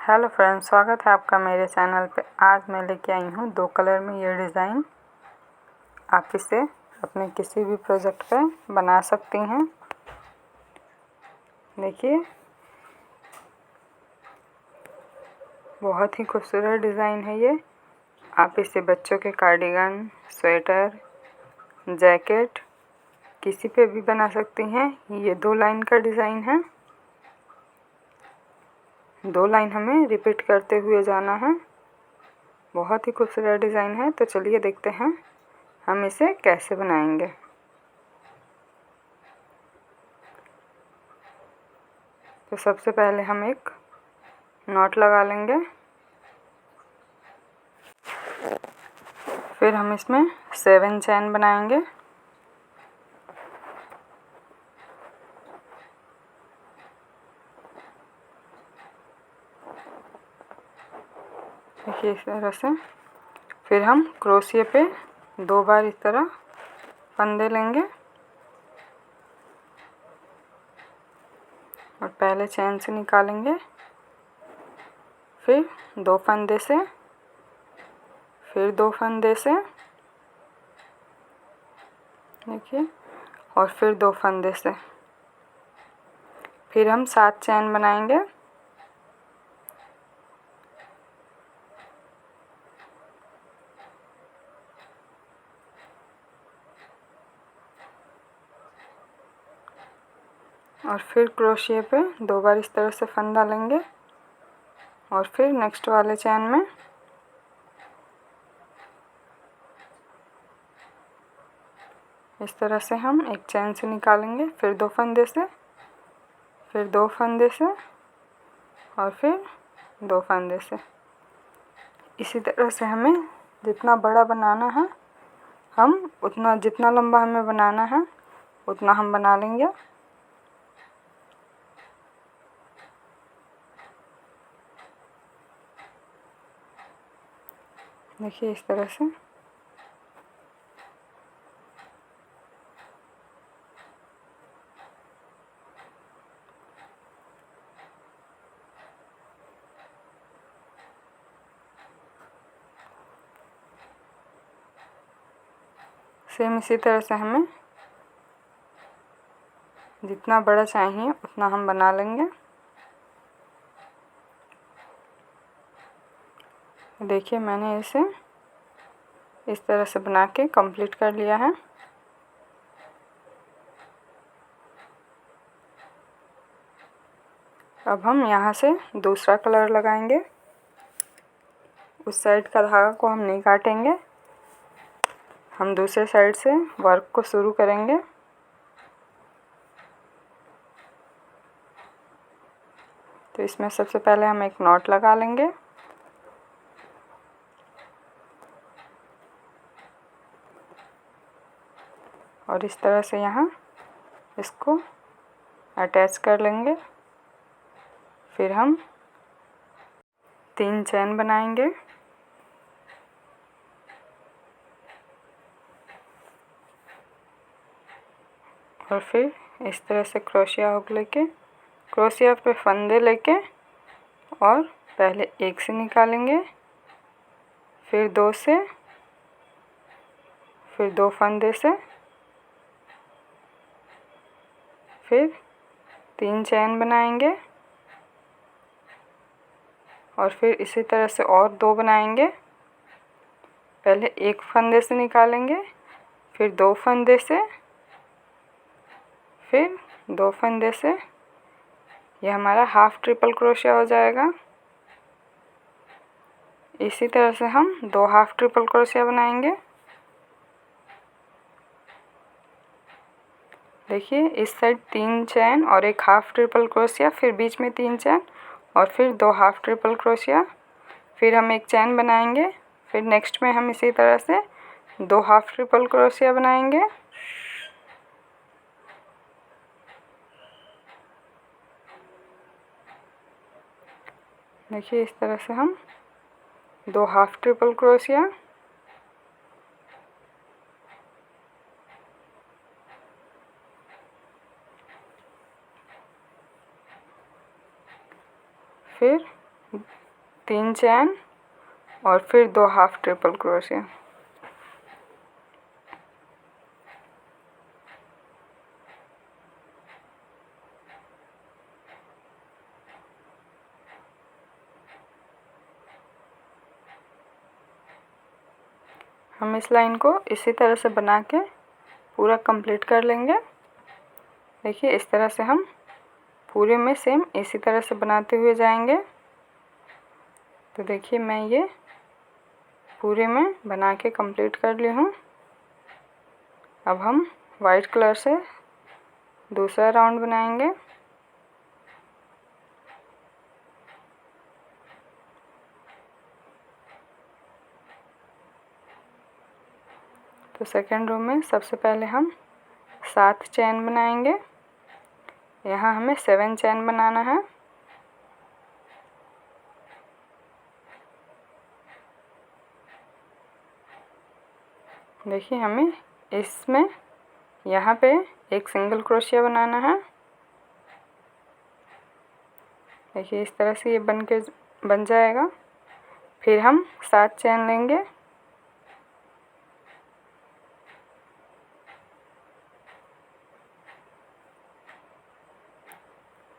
Hello friends, स्वागत है आपका मेरे चैनल पे। आज मैं लेके आई हूँ 2 कलर में ये डिज़ाइन। आप इसे अपने किसी भी प्रोजेक्ट पे बना सकती हैं। देखिए, बहुत ही खूबसूरत डिज़ाइन है ये। आप इसे बच्चों के कार्डिगन, स्वेटर, जैकेट किसी पे भी बना सकती हैं। ये 2 लाइन का डिज़ाइन है। 2 लाइन हमें रिपीट करते हुए जाना है। बहुत ही खूबसूरत डिज़ाइन है। तो चलिए देखते हैं हम इसे कैसे बनाएंगे। तो सबसे पहले हम एक नॉट लगा लेंगे। फिर हम इसमें 7 चैन बनाएंगे। देखिए, इस तरह से। फिर हम क्रोशिया पे 2 बार इस तरह फंदे लेंगे और पहले चैन से निकालेंगे, फिर 2 फंदे से, फिर 2 फंदे से, देखिए, और फिर 2 फंदे से। फिर हम 7 चैन बनाएंगे। और फिर क्रोशिया पे 2 बार इस तरह से फंदा लेंगे और फिर नेक्स्ट वाले चैन में इस तरह से हम एक चैन से निकालेंगे, फिर 2 फंदे से, फिर 2 फंदे से और फिर 2 फंदे से। इसी तरह से हमें जितना बड़ा बनाना है, हम उतना, जितना लंबा हमें बनाना है उतना हम बना लेंगे। देखिए, इस तरह से। सेम इसी तरह से हमें जितना बड़ा चाहिए उतना हम बना लेंगे। देखिए, मैंने इसे इस तरह से बना के कंप्लीट कर लिया है। अब हम यहाँ से दूसरा कलर लगाएंगे। उस साइड का धागा को हम नहीं काटेंगे, हम दूसरे साइड से वर्क को शुरू करेंगे। तो इसमें सबसे पहले हम एक नॉट लगा लेंगे। और इस तरह से यहाँ इसको अटैच कर लेंगे। फिर हम 3 चैन बनाएंगे और फिर इस तरह से क्रोशिया हुक लेके, क्रोशिया पे फंदे लेके और पहले 1 से निकालेंगे, फिर 2 से, फिर 2 फंदे से, फिर 3 चैन बनाएंगे और फिर इसी तरह से और 2 बनाएंगे। पहले 1 फंदे से निकालेंगे, फिर 2 फंदे से, फिर 2 फंदे से। यह हमारा हाफ ट्रिपल क्रोशिया हो जाएगा। इसी तरह से हम 2 हाफ ट्रिपल क्रोशिया बनाएंगे। देखिए, इस साइड 3 चैन और एक हाफ ट्रिपल क्रोशिया, फिर बीच में 3 चैन और फिर 2 हाफ ट्रिपल क्रोशिया। फिर हम एक चैन बनाएंगे, फिर नेक्स्ट में हम इसी तरह से 2 हाफ ट्रिपल क्रोशिया बनाएंगे। देखिए, इस तरह से हम 2 हाफ ट्रिपल क्रोशिया, फिर 3 चैन और फिर 2 हाफ ट्रिपल क्रोशिया। हम इस लाइन को इसी तरह से बना के पूरा कंप्लीट कर लेंगे। देखिए इस तरह से हम पूरे में सेम इसी तरह से बनाते हुए जाएंगे। तो देखिए मैं ये पूरे में बना के कंप्लीट कर ली हूँ। अब हम वाइट कलर से दूसरा राउंड बनाएंगे। तो सेकेंड रो में सबसे पहले हम 7 चैन बनाएंगे। यहाँ हमें 7 चैन बनाना है। देखिए हमें इसमें यहाँ पे एक सिंगल क्रोशिया बनाना है। देखिए इस तरह से ये बन जाएगा। फिर हम 7 चैन लेंगे।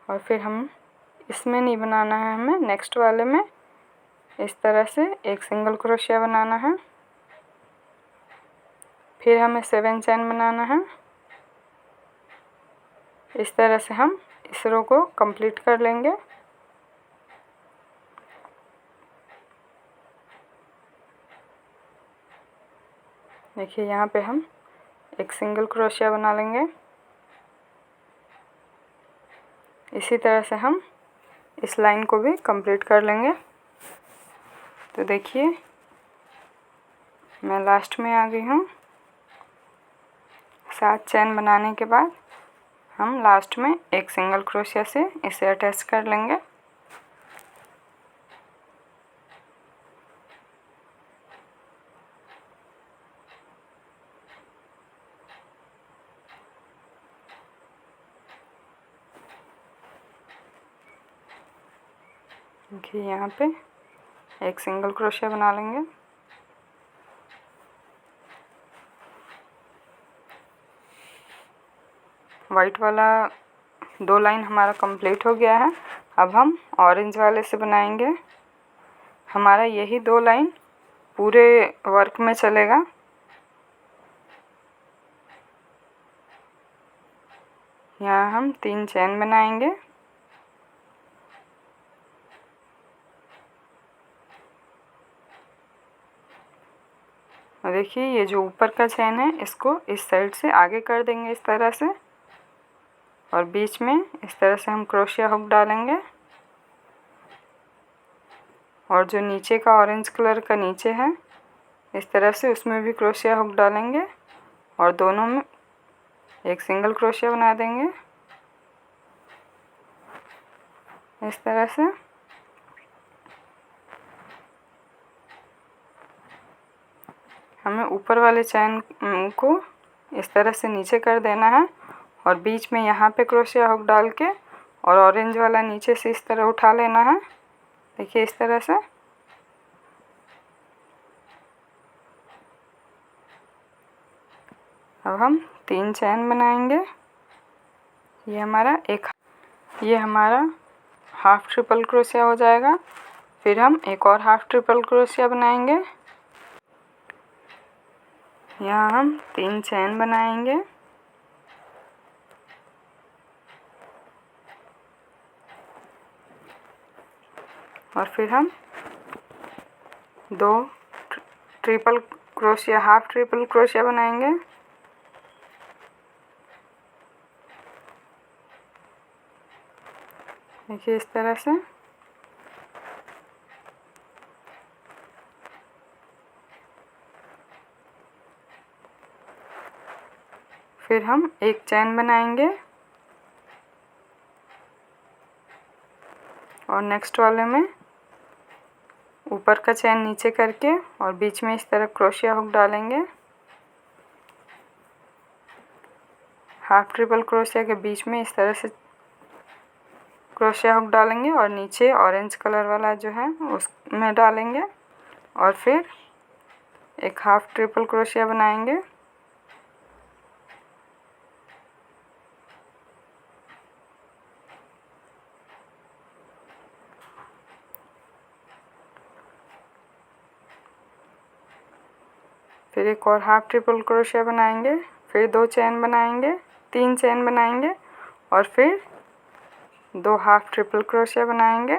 और फिर हम इसमें नहीं बनाना है, हमें नेक्स्ट वाले में इस तरह से एक सिंगल क्रोशिया बनाना है। फिर हमें 7 चैन बनाना है। इस तरह से हम इस रो को कंप्लीट कर लेंगे। देखिए यहाँ पे हम एक सिंगल क्रोशिया बना लेंगे। इसी तरह से हम इस लाइन को भी कंप्लीट कर लेंगे। तो देखिए मैं लास्ट में आ गई हूँ। 7 चैन बनाने के बाद हम लास्ट में एक सिंगल क्रोशिया से इसे अटैच कर लेंगे। देखिए यहाँ पे एक सिंगल क्रोशिया बना लेंगे। वाइट वाला 2 लाइन हमारा कंप्लीट हो गया है। अब हम ऑरेंज वाले से बनाएंगे। हमारा यही 2 लाइन पूरे वर्क में चलेगा। यहाँ हम 3 चैन बनाएंगे। और देखिए ये जो ऊपर का चैन है इसको इस साइड से आगे कर देंगे इस तरह से, और बीच में इस तरह से हम क्रोशिया हुक डालेंगे। और जो नीचे का ऑरेंज कलर का नीचे है इस तरह से उसमें भी क्रोशिया हुक डालेंगे और दोनों में एक सिंगल क्रोशिया बना देंगे इस तरह से। हमें ऊपर वाले चैन को इस तरह से नीचे कर देना है और बीच में यहाँ पे क्रोशिया हुक डाल के और ऑरेंज वाला नीचे से इस तरह उठा लेना है। देखिए इस तरह से। अब हम 3 चैन बनाएंगे। ये हमारा हाफ ट्रिपल क्रोशिया हो जाएगा। फिर हम एक और हाफ ट्रिपल क्रोशिया बनाएंगे। यहाँ हम 3 चैन बनाएंगे। और फिर हम 2 triple crochet half triple crochet बनाएंगे। देखिए इस तरह से। फिर हम एक चैन बनाएंगे और नेक्स्ट वाले में ऊपर का चैन नीचे करके और बीच में इस तरह क्रोशिया हुक डालेंगे। हाफ ट्रिपल क्रोशिया के बीच में इस तरह से क्रोशिया हुक डालेंगे और नीचे ऑरेंज कलर वाला जो है उसमें डालेंगे और फिर एक हाफ ट्रिपल क्रोशिया बनाएंगे। फिर एक और हाफ ट्रिपल क्रोशिया बनाएंगे, फिर 2 चेन बनाएंगे, 3 चेन बनाएंगे और फिर 2 हाफ ट्रिपल क्रोशिया बनाएंगे।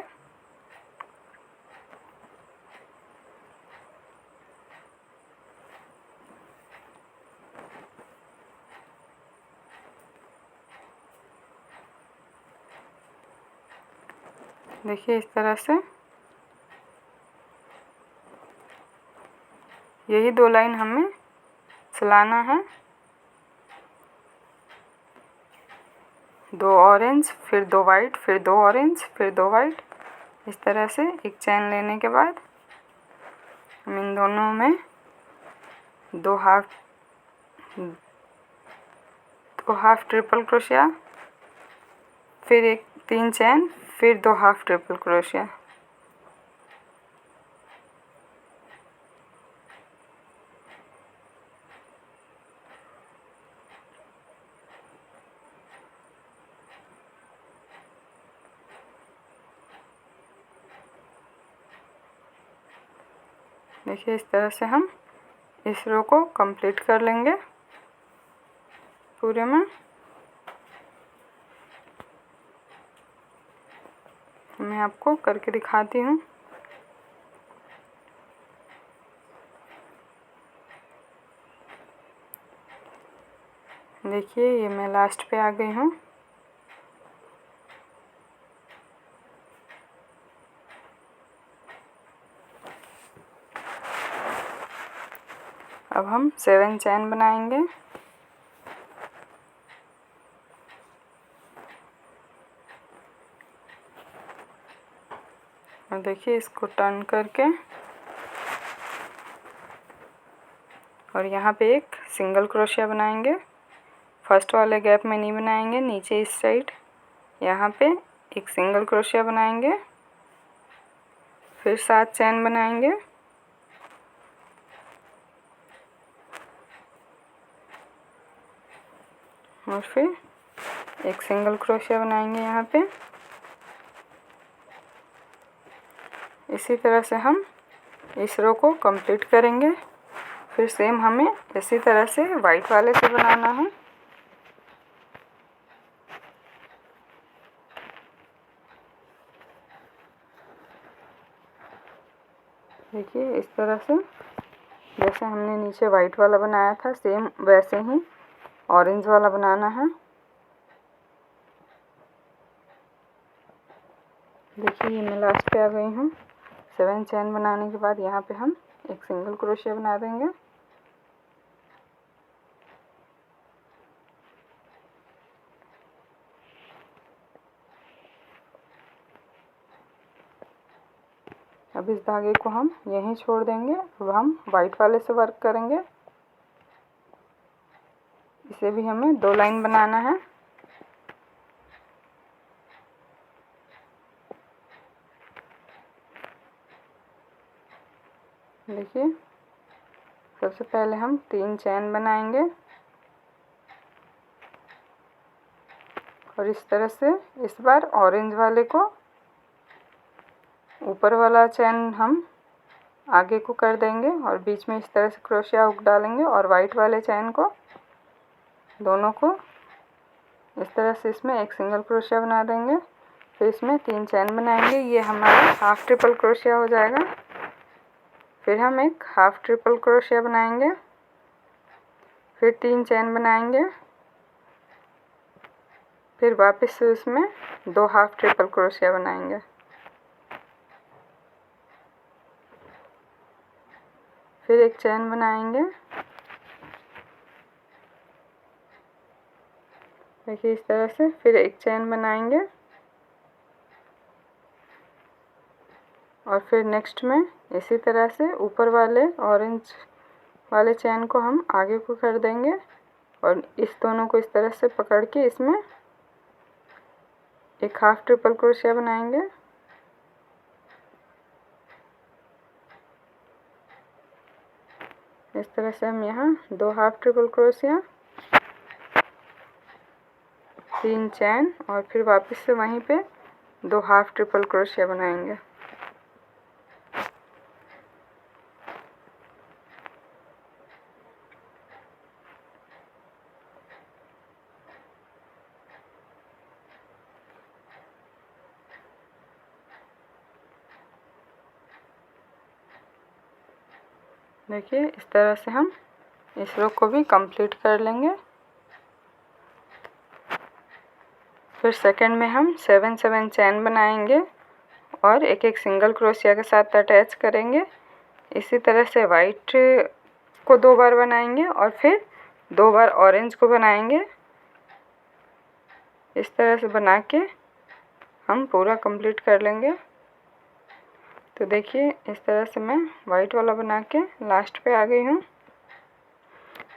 देखिए इस तरह से यही 2 लाइन हमें सिलाना है। 2 ऑरेंज, फिर 2 वाइट, फिर 2 ऑरेंज, फिर 2 वाइट। इस तरह से एक चैन लेने के बाद हम इन दोनों में 2 हाफ ट्रिपल क्रोशिया, फिर एक 3 चैन, फिर 2 हाफ ट्रिपल क्रोशिया। देखिए इस तरह से हम इस रो को कंप्लीट कर लेंगे पूरे में। मैं आपको करके दिखाती हूँ। देखिए ये मैं लास्ट पे आ गई हूँ। अब हम 7 चैन बनाएंगे। और देखिए इसको टर्न करके और यहाँ पे एक सिंगल क्रोशिया बनाएंगे। फर्स्ट वाले गैप में नहीं बनाएंगे, नीचे इस साइड यहाँ पे एक सिंगल क्रोशिया बनाएंगे, फिर 7 चैन बनाएंगे और फिर एक सिंगल क्रोशिया बनाएंगे यहाँ पे। इसी तरह से हम इस रो को कंप्लीट करेंगे। फिर सेम हमें इसी तरह से वाइट वाले से बनाना है। देखिए इस तरह से जैसे हमने नीचे वाइट वाला बनाया था सेम वैसे ही ऑरेंज वाला बनाना है। देखिए ये मैं लास्ट पे आ गई हूँ। 7 चैन बनाने के बाद यहाँ पे हम एक सिंगल क्रोशिया बना देंगे। अब इस धागे को हम यहीं छोड़ देंगे। अब हम वाइट वाले से वर्क करेंगे। इसे भी हमें 2 लाइन बनाना है। देखिए सबसे पहले हम 3 चैन बनाएंगे और इस तरह से इस बार ऑरेंज वाले को ऊपर वाला चैन हम आगे को कर देंगे और बीच में इस तरह से क्रोशिया हुक डालेंगे और वाइट वाले चैन को दोनों को इस तरह से इसमें एक सिंगल क्रोशिया बना देंगे। फिर इसमें 3 चैन बनाएंगे। ये हमारा हाफ ट्रिपल क्रोशिया हो जाएगा। फिर हम एक हाफ ट्रिपल क्रोशिया बनाएंगे, फिर 3 चैन बनाएंगे, फिर वापस से उसमें 2 हाफ ट्रिपल क्रोशिया बनाएंगे। फिर एक चैन बनाएंगे। देखिए इस तरह से फिर एक चैन बनाएंगे और फिर नेक्स्ट में इसी तरह से ऊपर वाले ऑरेंज वाले चैन को हम आगे को कर देंगे और इस दोनों को इस तरह से पकड़ के इसमें एक हाफ ट्रिपल क्रोशिया बनाएंगे। इस तरह से हम यहाँ 2 हाफ ट्रिपल क्रोशिया, 3 चैन और फिर वापस से वहीं पे 2 हाफ ट्रिपल क्रोशिया बनाएंगे। देखिए इस तरह से हम इस रो को भी कंप्लीट कर लेंगे। फिर सेकंड में हम 7 चैन बनाएंगे और एक एक सिंगल क्रोशिया के साथ अटैच करेंगे। इसी तरह से वाइट को 2 बार बनाएंगे और फिर 2 बार ऑरेंज को बनाएंगे। इस तरह से बना के हम पूरा कंप्लीट कर लेंगे। तो देखिए इस तरह से मैं वाइट वाला बना के लास्ट पे आ गई हूँ।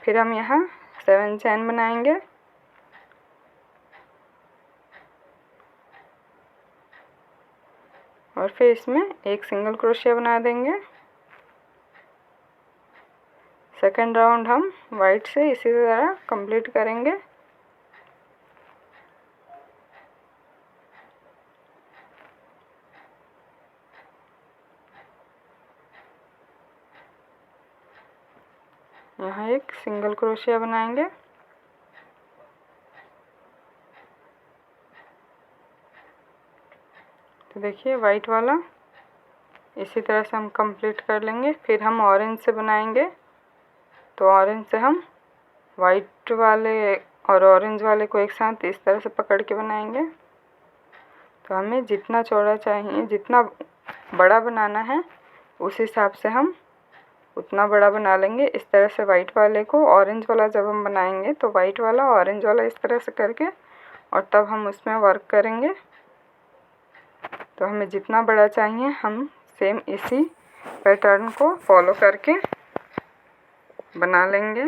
फिर हम यहाँ 7 चैन बनाएंगे और फिर इसमें एक सिंगल क्रोशिया बना देंगे। सेकंड राउंड हम वाइट से इसी तरह कंप्लीट करेंगे। यहाँ एक सिंगल क्रोशिया बनाएंगे। तो देखिए वाइट वाला इसी तरह से हम कंप्लीट कर लेंगे। फिर हम ऑरेंज से बनाएंगे। तो ऑरेंज से हम वाइट वाले और ऑरेंज वाले को एक साथ इस तरह से पकड़ के बनाएंगे। तो हमें जितना चौड़ा चाहिए, जितना बड़ा बनाना है उस हिसाब से हम उतना बड़ा बना लेंगे। इस तरह से वाइट वाले को ऑरेंज वाला जब हम बनाएंगे तो वाइट वाला ऑरेंज वाला इस तरह से करके और तब हम उसमें वर्क करेंगे। तो हमें जितना बड़ा चाहिए हम सेम इसी पैटर्न को फॉलो करके बना लेंगे।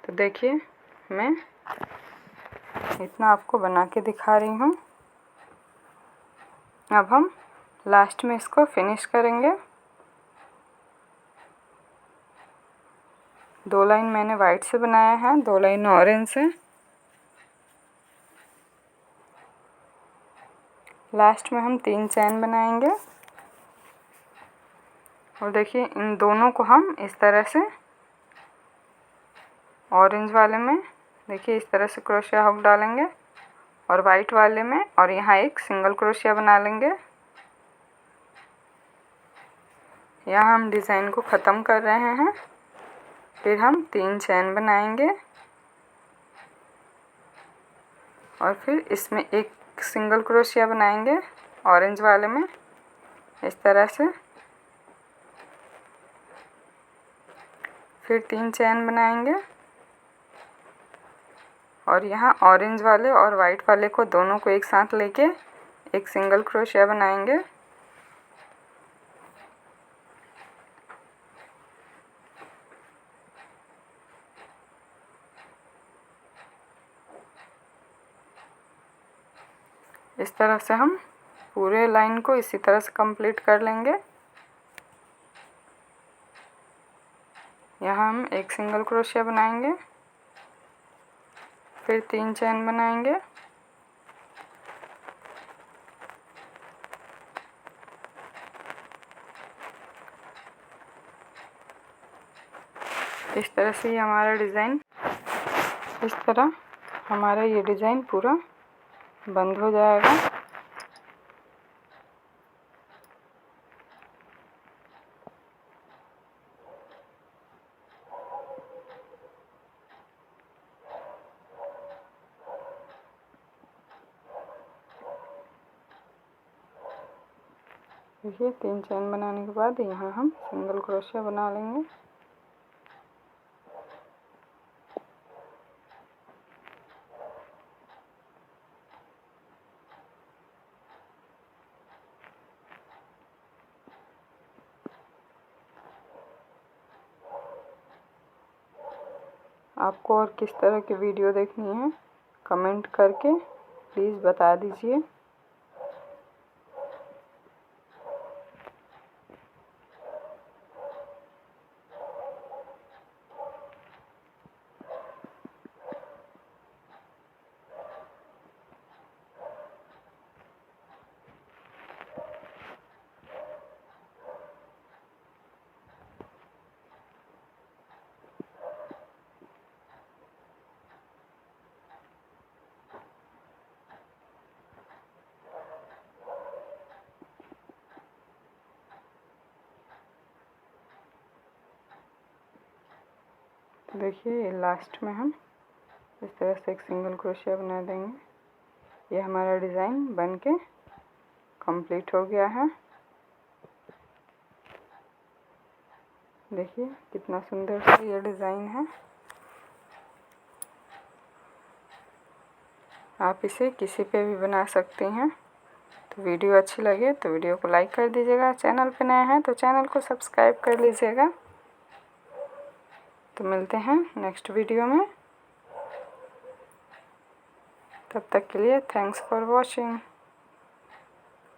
तो देखिए मैं इतना आपको बना के दिखा रही हूँ। अब हम लास्ट में इसको फिनिश करेंगे। 2 लाइन मैंने वाइट से बनाया है, 2 लाइन ऑरेंज से। लास्ट में हम 3 चैन बनाएंगे और देखिए इन दोनों को हम इस तरह से ऑरेंज वाले में देखिए इस तरह से क्रोशिया हुक डालेंगे और वाइट वाले में और यहाँ एक सिंगल क्रोशिया बना लेंगे। यहाँ हम डिज़ाइन को ख़त्म कर रहे हैं। फिर हम 3 चैन बनाएंगे और फिर इसमें एक सिंगल क्रोशिया बनाएंगे ऑरेंज वाले में इस तरह से। फिर 3 चैन बनाएंगे और यहाँ ऑरेंज वाले और वाइट वाले को दोनों को एक साथ लेके एक सिंगल क्रोशिया बनाएंगे। इस तरह से हम पूरे लाइन को इसी तरह से कंप्लीट कर लेंगे। यहाँ हम एक सिंगल क्रोशिया बनाएंगे, फिर 3 चैन बनाएंगे इस तरह से हमारा डिज़ाइन, इस तरह हमारा ये डिज़ाइन पूरा बंद हो जाएगा। देखिए 3 चैन बनाने के बाद यहाँ हम सिंगल क्रोशिया बना लेंगे। आपको और किस तरह की वीडियो देखनी है कमेंट करके प्लीज़ बता दीजिए। तो देखिए लास्ट में हम इस तरह से एक सिंगल क्रोशिया बना देंगे। ये हमारा डिज़ाइन बन के कंप्लीट हो गया है। देखिए कितना सुंदर सा ये डिज़ाइन है। आप इसे किसी पे भी बना सकते हैं। तो वीडियो अच्छी लगे तो वीडियो को लाइक कर दीजिएगा। चैनल पे नया है तो चैनल को सब्सक्राइब कर लीजिएगा। तो मिलते हैं नेक्स्ट वीडियो में। तब तक के लिए थैंक्स फॉर वॉचिंग।